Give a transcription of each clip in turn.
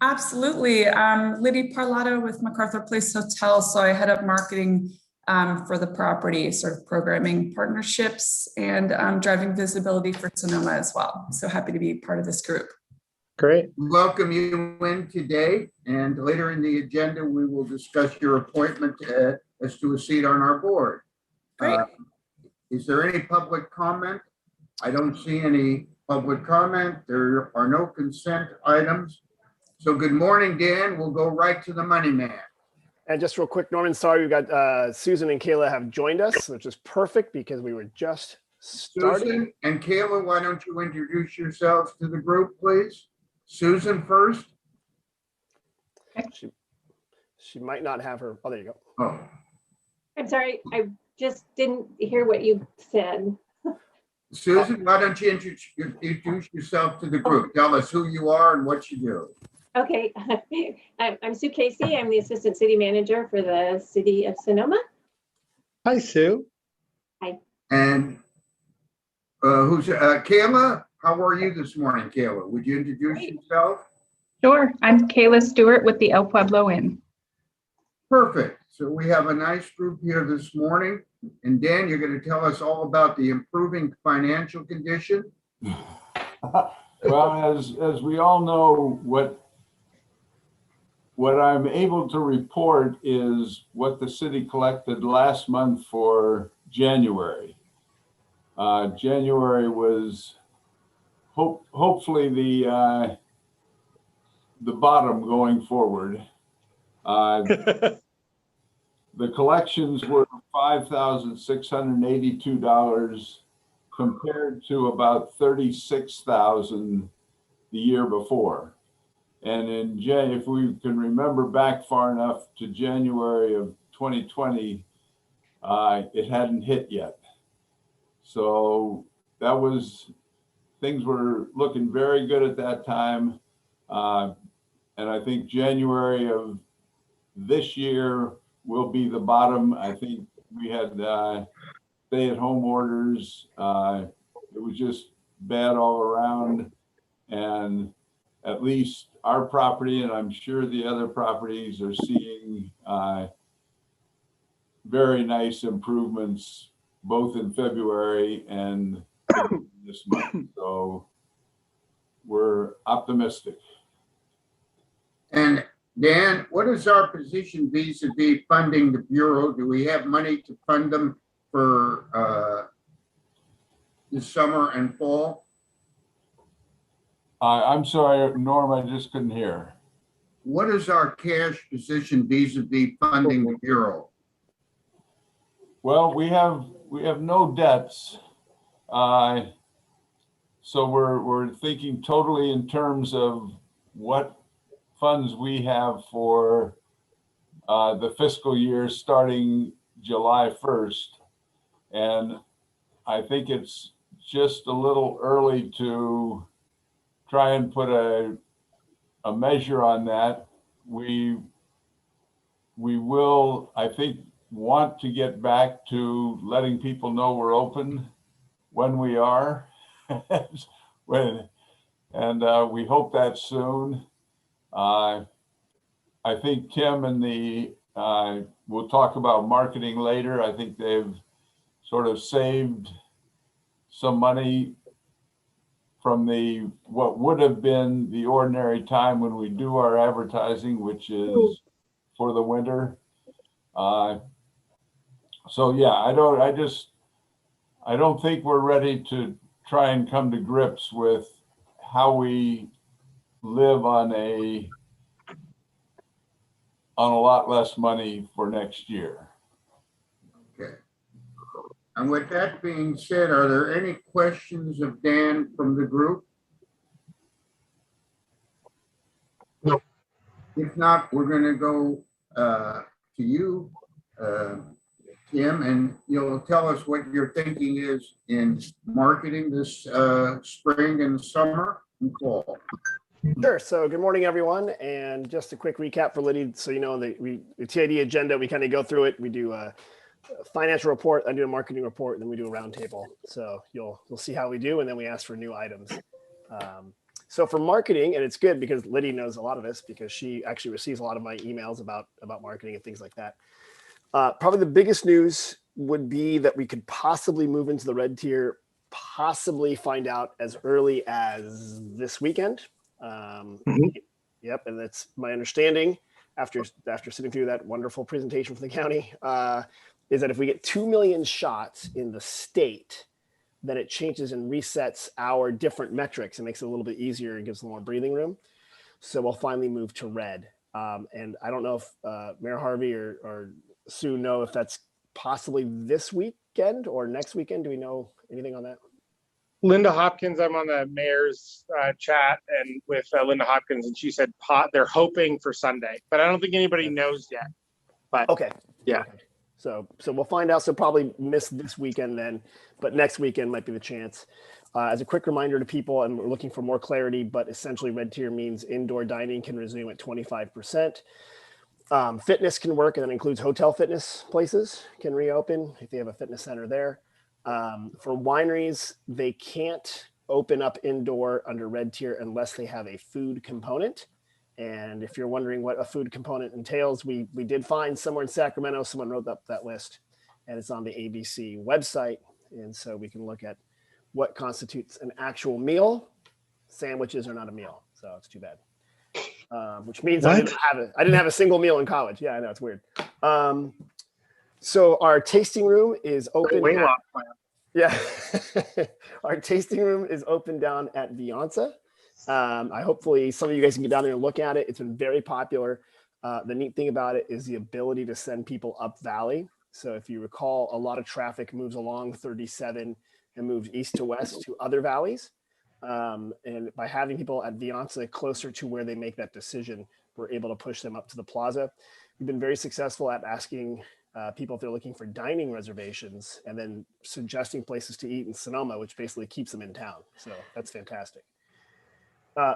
Absolutely. Liddy Parlato with MacArthur Place Hotel. So I head up marketing for the property, sort of programming partnerships and driving visibility for Sonoma as well. So happy to be part of this group. Great. Welcome you in today, and later in the agenda, we will discuss your appointment as to a seat on our board. Great. Is there any public comment? I don't see any public comment. There are no consent items. So good morning, Dan. We'll go right to the money man. And just real quick, Norman, sorry, we've got Susan and Kayla have joined us, which is perfect because we were just starting. Susan and Kayla, why don't you introduce yourselves to the group, please? Susan first. She might not have her. Oh, there you go. Oh, I'm sorry, I just didn't hear what you said. Susan, why don't you introduce yourself to the group? Tell us who you are and what you do. Okay, I'm Sue Casey. I'm the Assistant City Manager for the City of Sonoma. Hi, Sue. And who's Kayla? How are you this morning, Kayla? Would you introduce yourself? Sure. I'm Kayla Stewart with the El Pueblo Inn. Perfect. So we have a nice group here this morning. And Dan, you're going to tell us all about the improving financial condition. Well, as we all know, what I'm able to report is what the city collected last month for January. January was hopefully the bottom going forward. The collections were $5,682 compared to about $36,000 the year before. And if we can remember back far enough to January of 2020, it hadn't hit yet. So things were looking very good at that time. And I think January of this year will be the bottom. I think we had stay-at-home orders. It was just bad all around. And at least our property, and I'm sure the other properties, are seeing very nice improvements both in February and this month. So we're optimistic. And Dan, what is our position vis-a-vis funding the Bureau? Do we have money to fund them for the summer and fall? I'm sorry, Norm, I just couldn't hear. What is our cash position vis-a-vis funding the Bureau? Well, we have no debts. So we're thinking totally in terms of what funds we have for the fiscal year starting July 1st. And I think it's just a little early to try and put a measure on that. We will, I think, want to get back to letting people know we're open when we are. And we hope that soon. I think Tim and we'll talk about marketing later. I think they've sort of saved some money from what would have been the ordinary time when we do our advertising, which is for the winter. So yeah, I don't think we're ready to try and come to grips with how we live on a lot less money for next year. Okay. And with that being said, are there any questions of Dan from the group? No. If not, we're going to go to you, Tim, and you'll tell us what your thinking is in marketing this spring and summer and fall. Sure. So good morning, everyone. And just a quick recap for Liddy. So, you know, the TID agenda, we kind of go through it. We do a financial report, I do a marketing report, and then we do a roundtable. So you'll see how we do, and then we ask for new items. So for marketing, and it's good because Liddy knows a lot of this because she actually receives a lot of my emails about marketing and things like that. Probably the biggest news would be that we could possibly move into the red tier, possibly find out as early as this weekend. Yep, and that's my understanding after sitting through that wonderful presentation from the county, is that if we get 2 million shots in the state, then it changes and resets our different metrics and makes it a little bit easier and gives them more breathing room. So we'll finally move to red. And I don't know if Mayor Harvey or Sue know if that's possibly this weekend or next weekend. Do we know anything on that? Linda Hopkins, I'm on the mayor's chat and with Linda Hopkins, and she said they're hoping for Sunday, but I don't think anybody knows yet. But Okay. yeah. Okay. So we'll find out. So probably miss this weekend then, but next weekend might be the chance. As a quick reminder to people, and we're looking for more clarity, but essentially red tier means indoor dining can resume at 25%. Fitness can work, and that includes hotel fitness places can reopen if they have a fitness center there. For wineries, they can't open up indoor under red tier unless they have a food component. And if you're wondering what a food component entails, we did find somewhere in Sacramento, someone wrote up that list, and it's on the ABC website. And so we can look at what constitutes an actual meal. Sandwiches are not a meal, so it's too bad. Which means I didn't have a single meal in college. Yeah, I know, it's weird. So our tasting room is open. Weight loss plan. Yeah, our tasting room is open down at Vianza. Hopefully some of you guys can get down there and look at it. It's been very popular. The neat thing about it is the ability to send people up Valley. So if you recall, a lot of traffic moves along 37 and moves east to west to other valleys. And by having people at Vianza closer to where they make that decision, we're able to push them up to the plaza. We've been very successful at asking people if they're looking for dining reservations and then suggesting places to eat in Sonoma, which basically keeps them in town. So that's fantastic.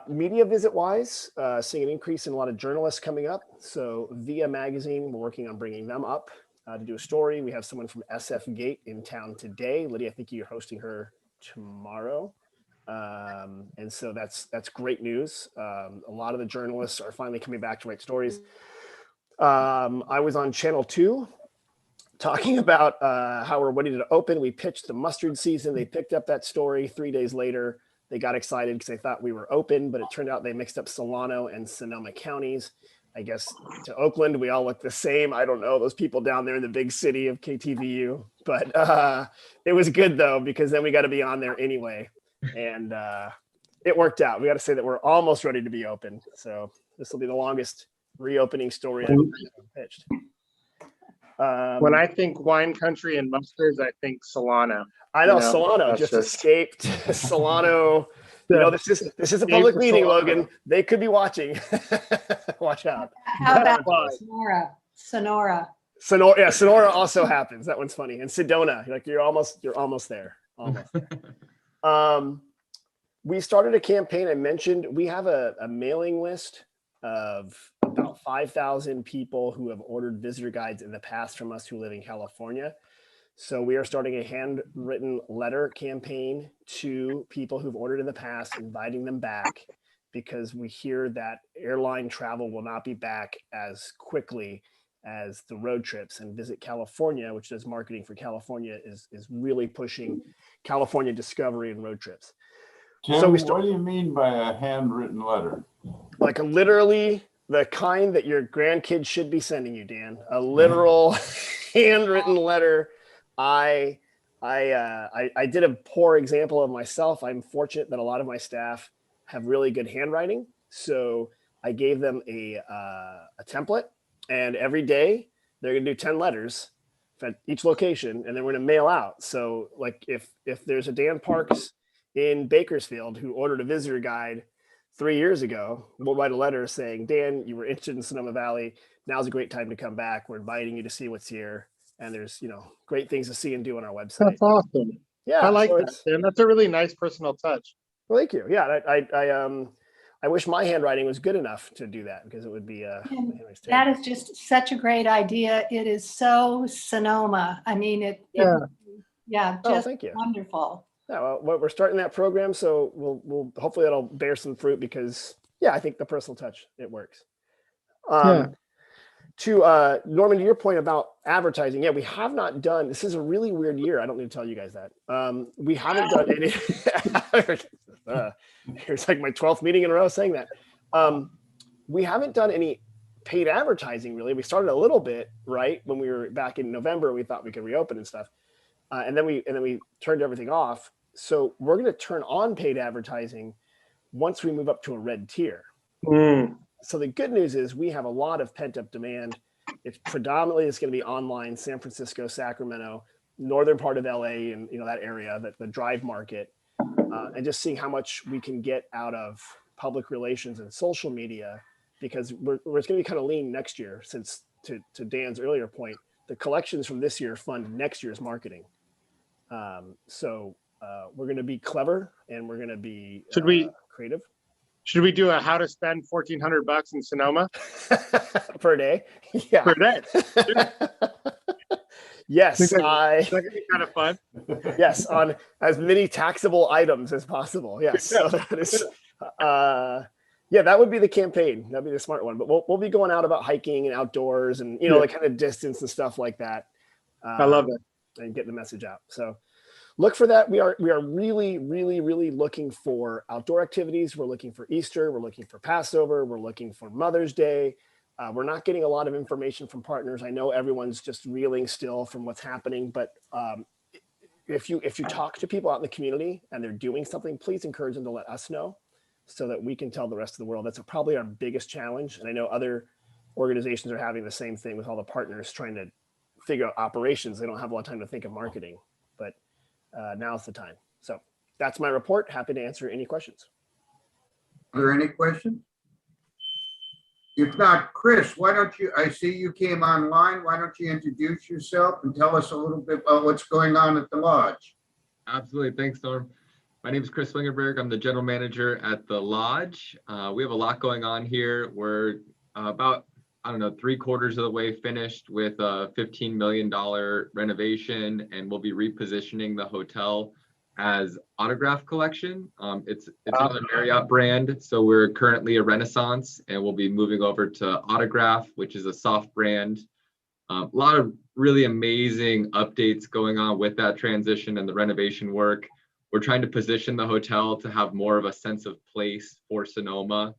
Media visit wise, seeing an increase in a lot of journalists coming up. So Via Magazine, we're working on bringing them up to do a story. We have someone from SF Gate in town today. Lydia, I think you're hosting her tomorrow. And so that's great news. A lot of the journalists are finally coming back to write stories. I was on Channel 2 talking about how we're ready to open. We pitched the mustard season. They picked up that story 3 days later. They got excited because they thought we were open, but it turned out they mixed up Solano and Sonoma counties. I guess to Oakland, we all look the same. I don't know, those people down there in the big city of KTVU, but it was good though, because then we got to be on there anyway. And it worked out. We got to say that we're almost ready to be open. So this will be the longest reopening story I've ever pitched. When I think wine country and mustards, I think Solano. I know, Solano just escaped. Solano. You know, this is a public meeting, Logan. They could be watching. Watch out. How about Sonora? Yeah, Sonora also happens. That one's funny. And Sedona, like you're almost there. Almost there. We started a campaign. I mentioned we have a mailing list of about 5,000 people who have ordered visitor guides in the past from us who live in California. So we are starting a handwritten letter campaign to people who've ordered in the past, inviting them back, because we hear that airline travel will not be back as quickly as the road trips, and Visit California, which does marketing for California, is really pushing California discovery and road trips. Tim, So what do you mean by a handwritten letter? Like literally the kind that your grandkids should be sending you, Dan. A literal handwritten letter. I did a poor example of myself. I'm fortunate that a lot of my staff have really good handwriting. So I gave them a template, and every day they're gonna do 10 letters at each location, and then we're gonna mail out. So like if there's a Dan Parks in Bakersfield who ordered a visitor guide 3 years ago, we'll write a letter saying, Dan, you were interested in Sonoma Valley. Now's a great time to come back. We're inviting you to see what's here. And there's, great things to see and do on our website. That's awesome. Yeah, I like so that. And that's a really nice personal touch. Well, thank you. Yeah, I wish my handwriting was good enough to do that, because it would be That is just such a great idea. It is so Sonoma. I mean, just thank you. wonderful. Yeah, well, we're starting that program, so we'll hopefully that'll bear some fruit because yeah, I think the personal touch, it works. Yeah. To Norman, to your point about advertising, yeah, we have not done. This is a really weird year. I don't need to tell you guys that. We haven't done any. Here's like my 12th meeting in a row saying that. We haven't done any paid advertising really. We started a little bit right when we were back in November. We thought we could reopen and stuff, and then we turned everything off. So we're going to turn on paid advertising once we move up to a red tier. So the good news is we have a lot of pent up demand. It's predominantly going to be online, San Francisco, Sacramento, northern part of LA, and that area, the drive market, and just seeing how much we can get out of public relations and social media, because we're going to be kind of lean next year. Since to Dan's earlier point, the collections from this year fund next year's marketing. So we're going to be clever and we're going to be creative. Should we do a how to spend $1,400 in Sonoma per day? Yeah. per day? Yes, That's gonna be kind of fun. Yes, on as many taxable items as possible. Yes. So that is, yeah, that would be the campaign. That'd be the smart one. But we'll be going out about hiking and outdoors and the kind of distance and stuff like that. I love it. And getting the message out. So look for that. We are really, really, really looking for outdoor activities. We're looking for Easter. We're looking for Passover. We're looking for Mother's Day. We're not getting a lot of information from partners. I know everyone's just reeling still from what's happening, but if you talk to people out in the community and they're doing something, please encourage them to let us know so that we can tell the rest of the world. That's probably our biggest challenge. And I know other organizations are having the same thing with all the partners trying to figure out operations. They don't have a lot of time to think of marketing, but now's the time. So that's my report. Happy to answer any questions. Are there any questions? If not, Chris, why don't you, I see you came online. Why don't you introduce yourself and tell us a little bit about what's going on at the Lodge? Absolutely. Thanks, Norm. My name is Chris Wingerberg. I'm the general manager at the Lodge. We have a lot going on here. We're about, 3/4 of the way finished with a $15 million renovation, and we'll be repositioning the hotel as Autograph Collection. It's another Marriott brand, so we're currently a Renaissance, and we'll be moving over to Autograph, which is a soft brand. A lot of really amazing updates going on with that transition and the renovation work. We're trying to position the hotel to have more of a sense of place for Sonoma.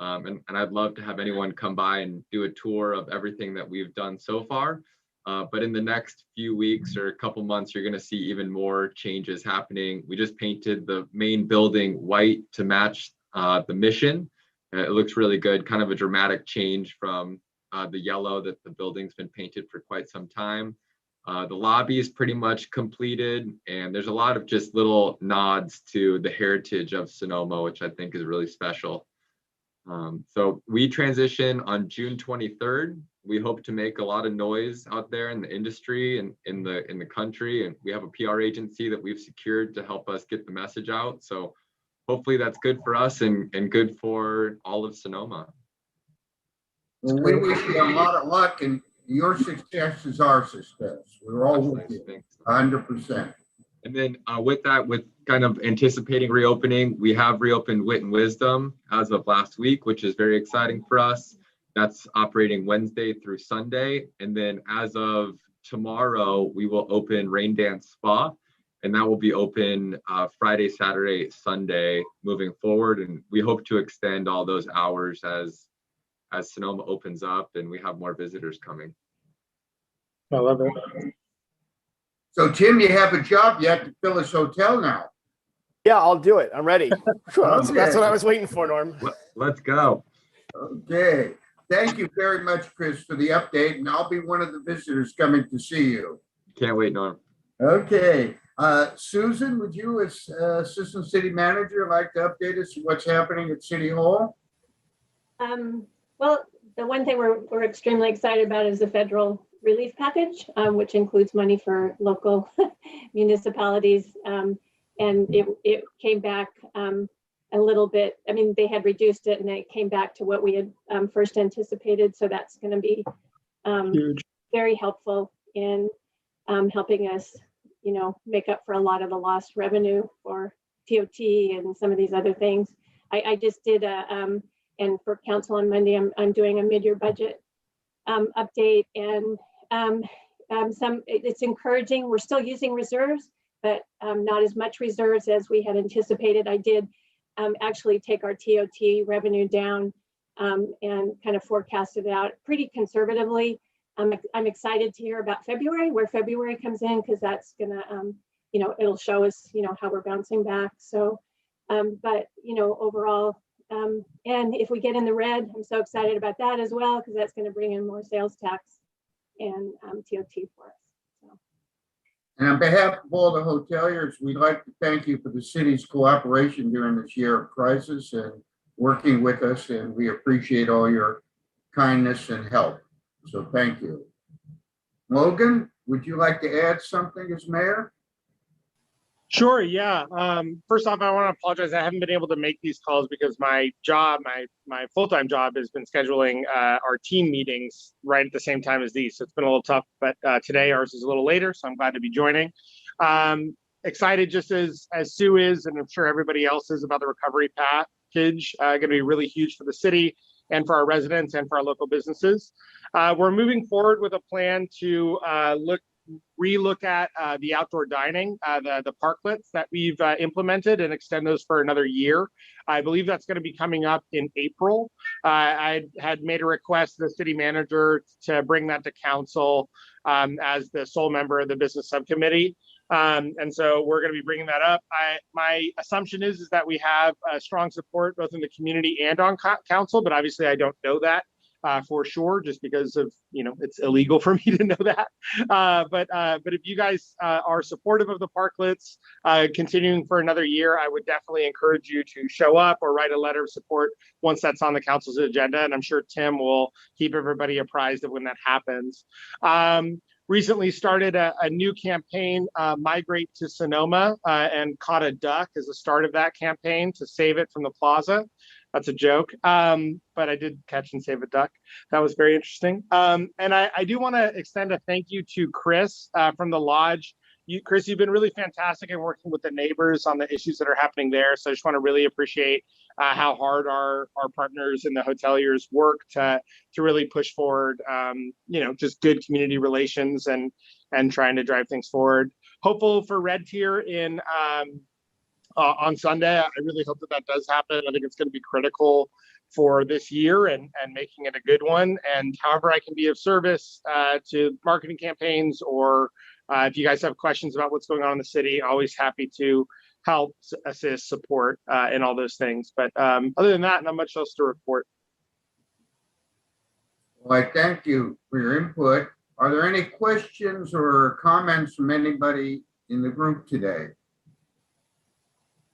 And I'd love to have anyone come by and do a tour of everything that we've done so far. But in the next few weeks or a couple months, you're going to see even more changes happening. We just painted the main building white to match the mission. It looks really good, kind of a dramatic change from the yellow that the building's been painted for quite some time. The lobby is pretty much completed, and there's a lot of just little nods to the heritage of Sonoma, which I think is really special. So we transition on June 23rd. We hope to make a lot of noise out there in the industry and in the country. And we have a PR agency that we've secured to help us get the message out. So hopefully that's good for us and good for all of Sonoma. Well, we wish you a lot of luck, and your success is our success. We're all with you, 100%. And then with that, with kind of anticipating reopening, we have reopened Wit and Wisdom as of last week, which is very exciting for us. That's operating Wednesday through Sunday. And then as of tomorrow, we will open Rain Dance Spa, and that will be open Friday, Saturday, Sunday moving forward. And we hope to extend all those hours as Sonoma opens up and we have more visitors coming. I love it. So Tim, you have a job. You have to fill this hotel now. Yeah, I'll do it. I'm ready. Okay. That's what I was waiting for, Norm. Let's go. Okay. Thank you very much, Chris, for the update. And I'll be one of the visitors coming to see you. Can't wait, Norm. Okay. Susan, would you, as Assistant City Manager, like to update us on what's happening at City Hall? Well, the one thing we're extremely excited about is the federal relief package, which includes money for local municipalities. And it came back a little bit. I mean, they had reduced it and it came back to what we had first anticipated. So that's going to be very helpful in helping us, make up for a lot of the lost revenue for TOT and some of these other things. I just did and for council on Monday, I'm doing a mid-year budget update, and it's encouraging. We're still using reserves, but not as much reserves as we had anticipated. I did actually take our TOT revenue down and kind of forecasted it out pretty conservatively. I'm excited to hear about February, where February comes in, because that's gonna, it'll show us, how we're bouncing back. So, but overall, and if we get in the red, I'm so excited about that as well, because that's going to bring in more sales tax and TOT for us. So. And on behalf of all the hoteliers, we'd like to thank you for the city's cooperation during this year of crisis and working with us, and we appreciate all your kindness and help. So thank you. Logan, would you like to add something as mayor? Sure, yeah. First off, I want to apologize. I haven't been able to make these calls because my job, my full-time job has been scheduling our team meetings right at the same time as these. So it's been a little tough, but today ours is a little later, so I'm glad to be joining. Excited just as Sue is, and I'm sure everybody else is, about the recovery package. Going to be really huge for the city and for our residents and for our local businesses. We're moving forward with a plan to relook at the outdoor dining, the parklets that we've implemented, and extend those for another year. I believe that's going to be coming up in April. I had made a request to the city manager to bring that to council as the sole member of the business subcommittee. And so we're going to be bringing that up. My assumption is that we have strong support both in the community and on council, but obviously I don't know that for sure, just because of, it's illegal for me to know that. But if you guys are supportive of the parklets continuing for another year, I would definitely encourage you to show up or write a letter of support once that's on the council's agenda. And I'm sure Tim will keep everybody apprised of when that happens. Recently started a new campaign, Migrate to Sonoma, and caught a duck as the start of that campaign to save it from the plaza. That's a joke, but I did catch and save a duck. That was very interesting. And I do want to extend a thank you to Chris from the Lodge. Chris, you've been really fantastic in working with the neighbors on the issues that are happening there. So I just want to really appreciate how hard our partners and the hoteliers work to really push forward, just good community relations and trying to drive things forward. Hopeful for Red Tier on Sunday. I really hope that does happen. I think it's going to be critical for this year and making it a good one. And however I can be of service to marketing campaigns, or if you guys have questions about what's going on in the city, always happy to help, assist, support, and all those things. But other than that, not much else to report. Well, I thank you for your input. Are there any questions or comments from anybody in the group today?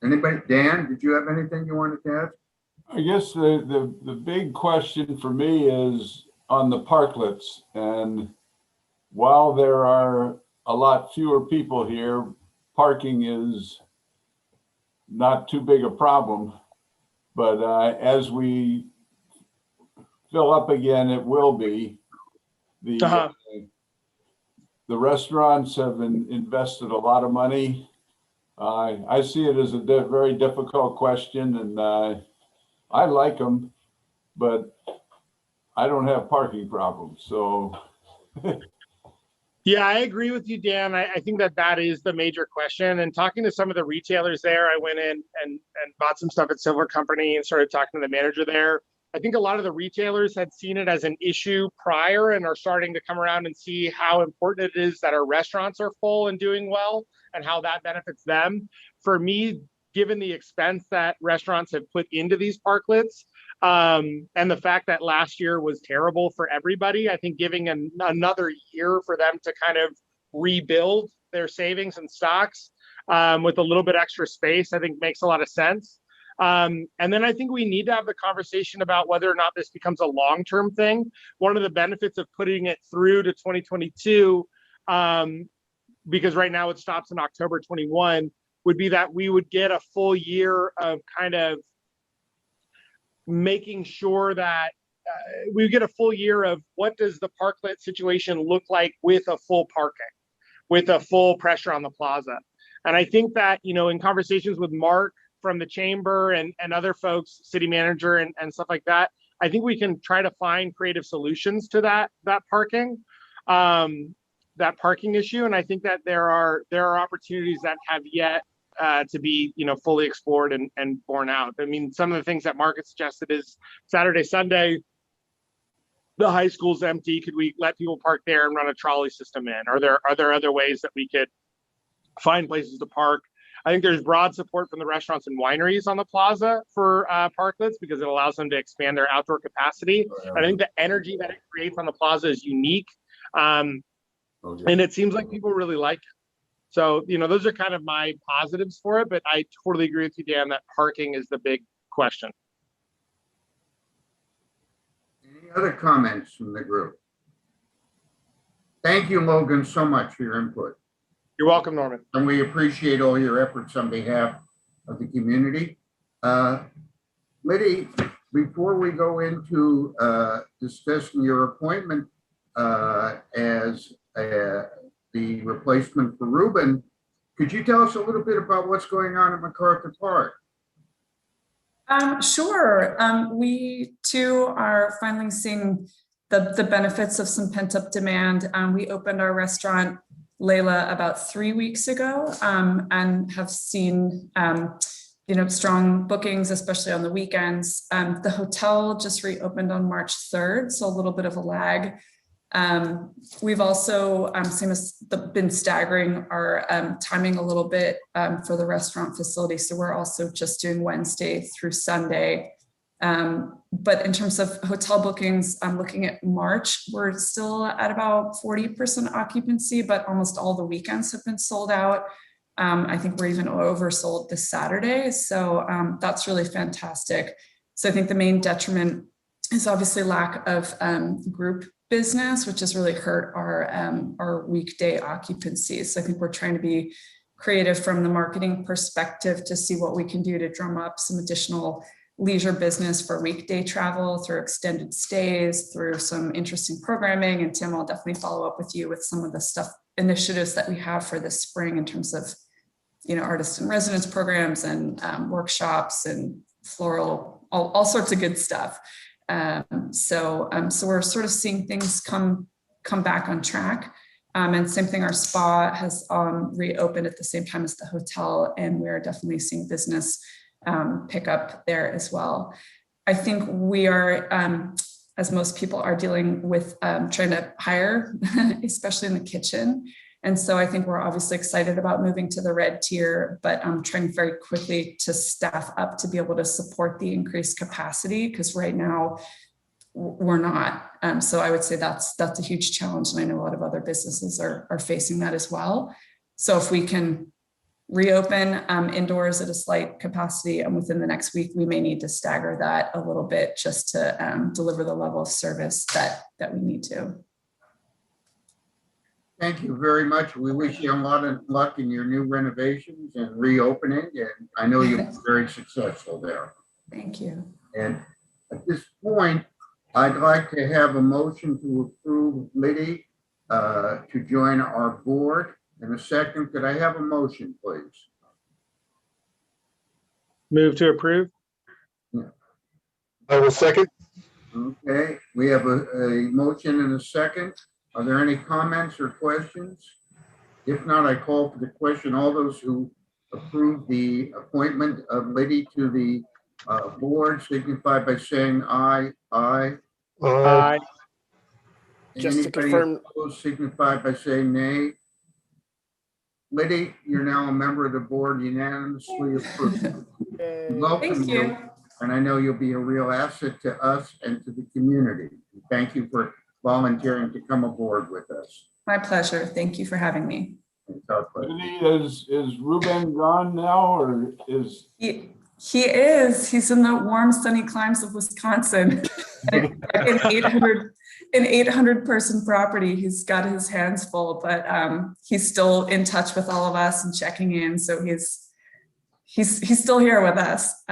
Anybody? Dan, did you have anything you wanted to add? I guess the big question for me is on the parklets. And while there are a lot fewer people here, parking is not too big a problem. But as we fill up again, it will be. The restaurants have invested a lot of money. I see it as a very difficult question, and I like them, but I don't have parking problems. So, yeah, I agree with you, Dan. I think that is the major question. And talking to some of the retailers there, I went in and bought some stuff at Silver Company and started talking to the manager there. I think a lot of the retailers had seen it as an issue prior and are starting to come around and see how important it is that our restaurants are full and doing well and how that benefits them. For me, given the expense that restaurants have put into these parklets and the fact that last year was terrible for everybody, I think giving another year for them to kind of rebuild their savings and stocks with a little bit extra space, I think makes a lot of sense. And then I think we need to have the conversation about whether or not this becomes a long-term thing. One of the benefits of putting it through to 2022, because right now it stops in October 21, would be that we would get a full year of kind of making sure that we get a full year of what does the parklet situation look like with a full parking. with a full pressure on the plaza. And I think that, you know, in conversations with Mark from the chamber and other folks, city manager and stuff like that, I think we can try to find creative solutions to that parking issue. And I think that there are opportunities that have yet to be, you know, fully explored and borne out. I mean, some of the things that Mark had suggested is Saturday, Sunday, the high school's empty. Could we let people park there and run a trolley system in? Are there other ways that we could find places to park? I think there's broad support from the restaurants and wineries on the plaza for parklets because it allows them to expand their outdoor capacity. I think the energy that it creates on the plaza is unique. And it seems like people really like it. So, you know, those are kind of my positives for it, but I totally agree with you, Dan, that parking is the big question. Any other comments from the group? Thank you, Logan, so much for your input. You're welcome, Norman. And we appreciate all your efforts on behalf of the community. Liddy, before we go into discussing your appointment as the replacement for Ruben, could you tell us a little bit about what's going on at MacArthur Park? Sure. We too are finally seeing the benefits of some pent-up demand. We opened our restaurant, Layla, about 3 weeks ago, and have seen you know, strong bookings, especially on the weekends. The hotel just reopened on March 3rd, so a little bit of a lag. We've also been staggering our timing a little bit for the restaurant facility. So we're also just doing Wednesday through Sunday. But in terms of hotel bookings, I'm looking at March, we're still at about 40% occupancy, but almost all the weekends have been sold out. I think we're even oversold this Saturday. So that's really fantastic. So I think the main detriment is obviously lack of group business, which has really hurt our weekday occupancy. So I think we're trying to be creative from the marketing perspective to see what we can do to drum up some additional leisure business for weekday travel through extended stays, through some interesting programming. And Tim, I'll definitely follow up with you with some of the initiatives that we have for this spring in terms of, you know, artist in residence programs and workshops and floral, all sorts of good stuff. So we're sort of seeing things come back on track. And same thing, our spa has reopened at the same time as the hotel, and we're definitely seeing business pick up there as well. I think we are, as most people are, dealing with trying to hire, especially in the kitchen. And so I think we're obviously excited about moving to the red tier, but I'm trying very quickly to staff up to be able to support the increased capacity, because right now we're not. So I would say that's a huge challenge. And I know a lot of other businesses are facing that as well. So if we can reopen indoors at a slight capacity, and within the next week, we may need to stagger that a little bit just to deliver the level of service that we need to. Thank you very much. We wish you a lot of luck in your new renovations and reopening, and I know you'll be very successful there. Thank you. And at this point, I'd like to have a motion to approve Liddy to join our board. In a second, could I have a motion, please? Move to approve. Yeah. I will second. Okay, we have a motion and a second. Are there any comments or questions? If not, I call for the question. All those who approve the appointment of Liddy to the board signify by saying aye. Aye. Aye. Just to Anybody confirm- opposed signify by saying nay. Liddy, you're now a member of the board, unanimously approved. Welcome. Thank you. And I know you'll be a real asset to us and to the community. Thank you for volunteering to come aboard with us. My pleasure. Thank you for having me. It's our pleasure. Is Ruben gone now, or is? He is. He's in the warm, sunny climes of Wisconsin. An 800 person property. He's got his hands full, but he's still in touch with all of us and checking in. So he's still here with us,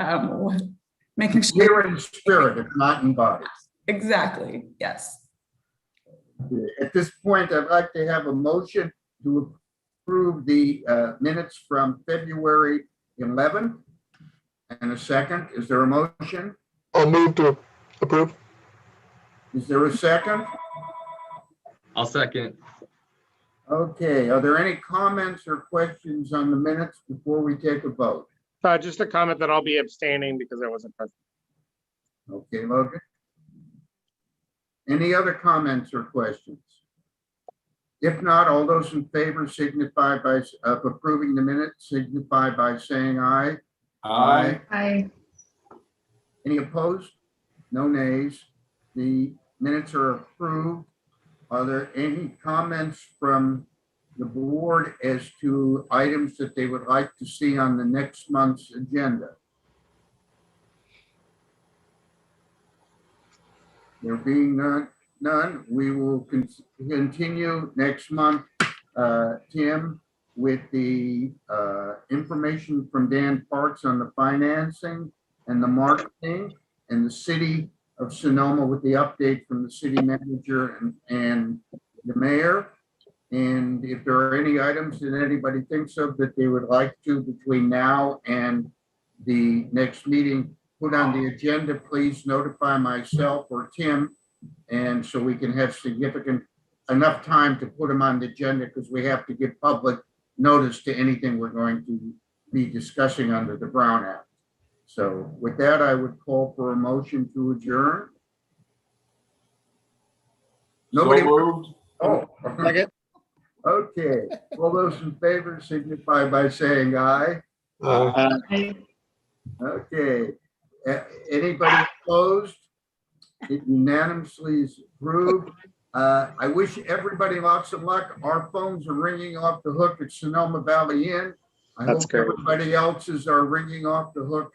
making sure. Here in spirit, if not in body. Exactly. Yes. At this point, I'd like to have a motion to approve the minutes from February 11th. And a second, is there a motion? I'll move to approve. Is there a second? I'll second. Okay, are there any comments or questions on the minutes before we take a vote? Just a comment that I'll be abstaining because I wasn't present. Okay, Logan. Any other comments or questions? If not, all those in favor signify by of approving the minutes, signify by saying aye. Aye. Aye. Any opposed? No nays. The minutes are approved. Are there any comments from the board as to items that they would like to see on the next month's agenda? There being none, we will continue next month, Tim, with the information from Dan Parks on the financing and the marketing, and the city of Sonoma with the update from the city manager and the mayor. And if there are any items that anybody thinks of that they would like to between now and the next meeting put on the agenda, please notify myself or Tim. And so we can have enough time to put them on the agenda, because we have to give public notice to anything we're going to be discussing under the Brown Act. So with that, I would call for a motion to adjourn. Nobody. So moved. Oh, Second. okay. All those in favor signify by saying aye. Aye. Okay. Anybody opposed? It unanimously is approved. I wish everybody lots of luck. Our phones are ringing off the hook at Sonoma Valley Inn. I hope everybody else's are ringing off the hook